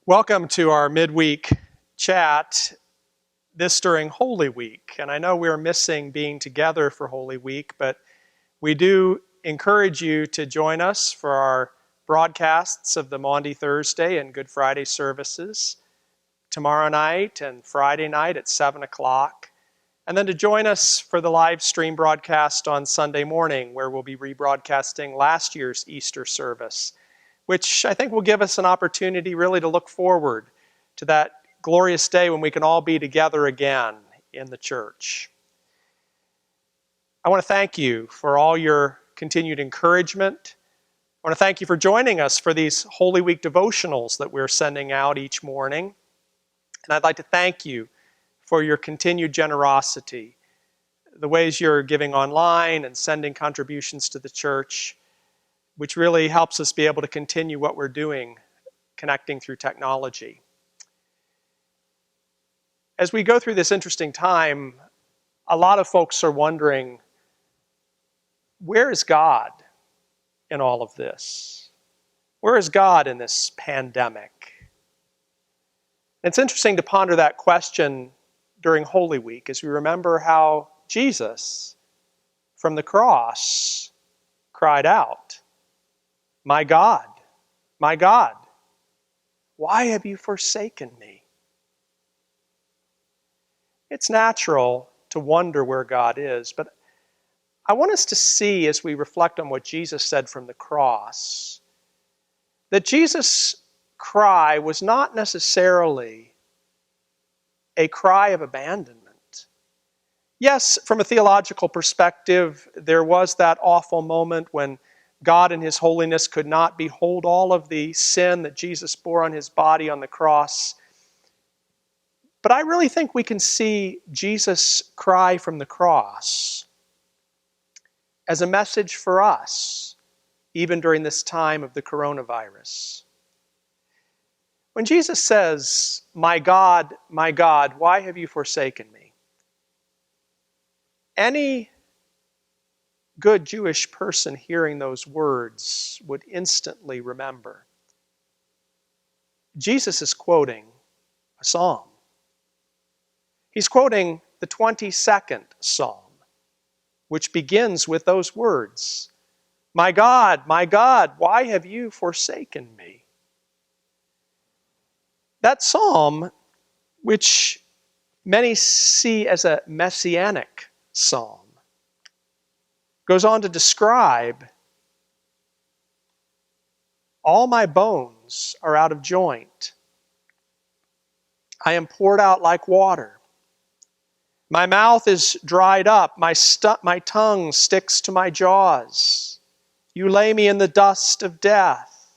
Welcome to our midweek chat, this during Holy Week. And I know we're missing being together for Holy Week, but we do encourage you to join us for our broadcasts of the Maundy Thursday and Good Friday services tomorrow night and Friday night at 7 o'clock. And then to join us for the live stream broadcast on Sunday morning, where we'll be rebroadcasting last year's Easter service, which I think will give us an opportunity really to look forward to that glorious day when we can all be together again in the church. I want to thank you for all your continued encouragement. I want to thank you for joining us for these Holy Week devotionals that we're sending out each morning. And I'd like to thank you for your continued generosity, the ways you're giving online and sending contributions to the church, which really helps us be able to continue what we're doing, connecting through technology. As we go through this interesting time, a lot of folks are wondering, where is God in all of this? Where is God in this pandemic? It's interesting to ponder that question during Holy Week as we remember how Jesus, from the cross, cried out, my God, why have you forsaken me?" It's natural to wonder where God is, but I want us to see, as we reflect on what Jesus said from the cross, that Jesus' cry was not necessarily a cry of abandonment. Yes, from a theological perspective, there was that awful moment when God in His holiness could not behold all of the sin that Jesus bore on His body on the cross. But I really think we can see Jesus' cry from the cross as a message for us, even during this time of the coronavirus. When Jesus says, my God, why have you forsaken me?" Any good Jewish person hearing those words would instantly remember Jesus is quoting a psalm. He's quoting the 22nd Psalm, which begins with those words, my God, why have you forsaken me?" That psalm, which many see as a messianic psalm, goes on to describe, all my bones are out of joint. I am poured out like water. My mouth is dried up. My tongue sticks to my jaws. You lay me in the dust of death.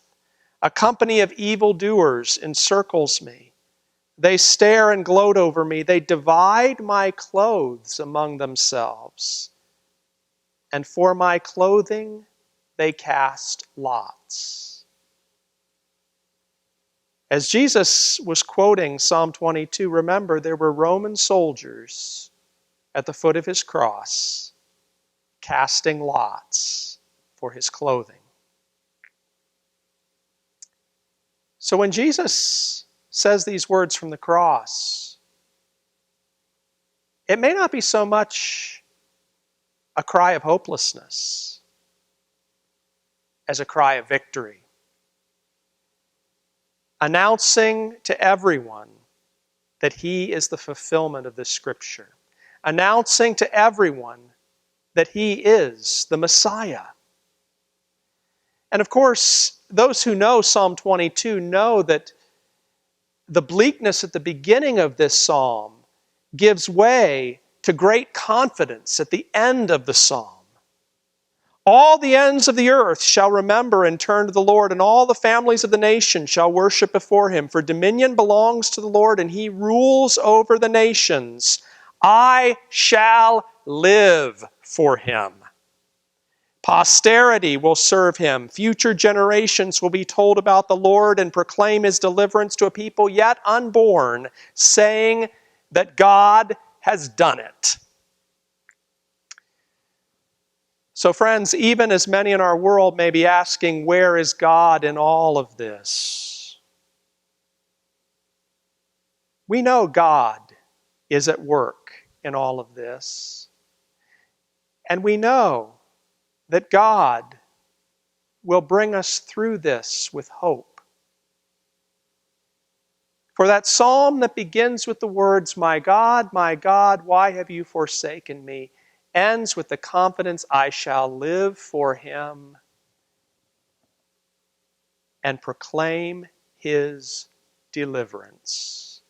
A company of evildoers encircles me. They stare and gloat over me. They divide my clothes among themselves. And for my clothing, they cast lots. As Jesus was quoting Psalm 22, remember, there were Roman soldiers at the foot of His cross casting lots for His clothing. So when Jesus says these words from the cross, it may not be so much a cry of hopelessness as a cry of victory, announcing to everyone that He is the fulfillment of this scripture, announcing to everyone that He is the Messiah. And of course, those who know Psalm 22 know that the bleakness at the beginning of this psalm gives way to great confidence at the end of the psalm. All the ends of the earth shall remember and turn to the Lord, and all the families of the nation shall worship before Him. For dominion belongs to the Lord, and He rules over the nations. I shall live for Him. Posterity will serve Him. Future generations will be told about the Lord and proclaim His deliverance to a people yet unborn, saying that God has done it. So friends, even as many in our world may be asking, where is God in all of this? We know God is at work in all of this. And we know that God will bring us through this with hope. For that psalm that begins with the words, my God, why have you forsaken me?" ends with the confidence, "I shall live for him and proclaim his deliverance."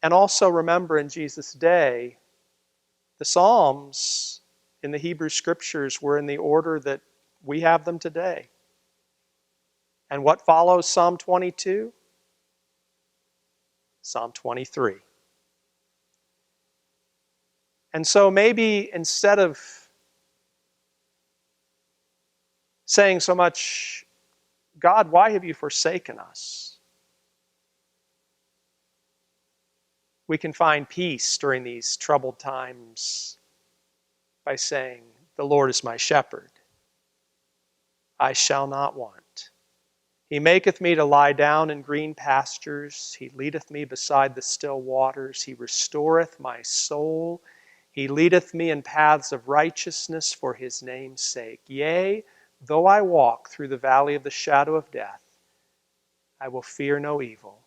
And also remember, in Jesus' day, the Psalms in the Hebrew Scriptures were in the order that we have them today. And what follows Psalm 22? Psalm 23. And so maybe instead of saying so much, "God, why have you forsaken us?" we can find peace during these troubled times by saying, "The Lord is my shepherd. I shall not want. He maketh me to lie down in green pastures. He leadeth me beside the still waters. He restoreth my soul. He leadeth me in paths of righteousness for his name's sake. Yea, though I walk through the valley of the shadow of death, I will fear no evil,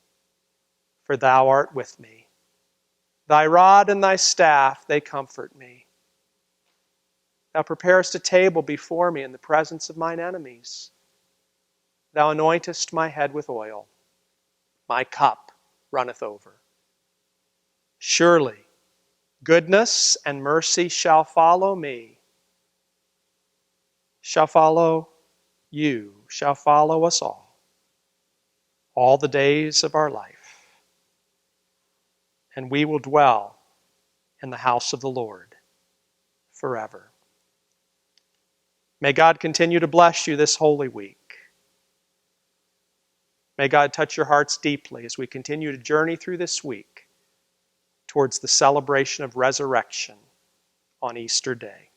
for thou art with me. Thy rod and thy staff, they comfort me. Thou preparest a table before me in the presence of mine enemies. Thou anointest my head with oil. My cup runneth over. Surely goodness and mercy shall follow me, shall follow you, shall follow us all the days of our life. And we will dwell in the house of the Lord forever. May God continue to bless you this Holy Week. May God touch your hearts deeply as we continue to journey through this week towards the celebration of resurrection on Easter Day.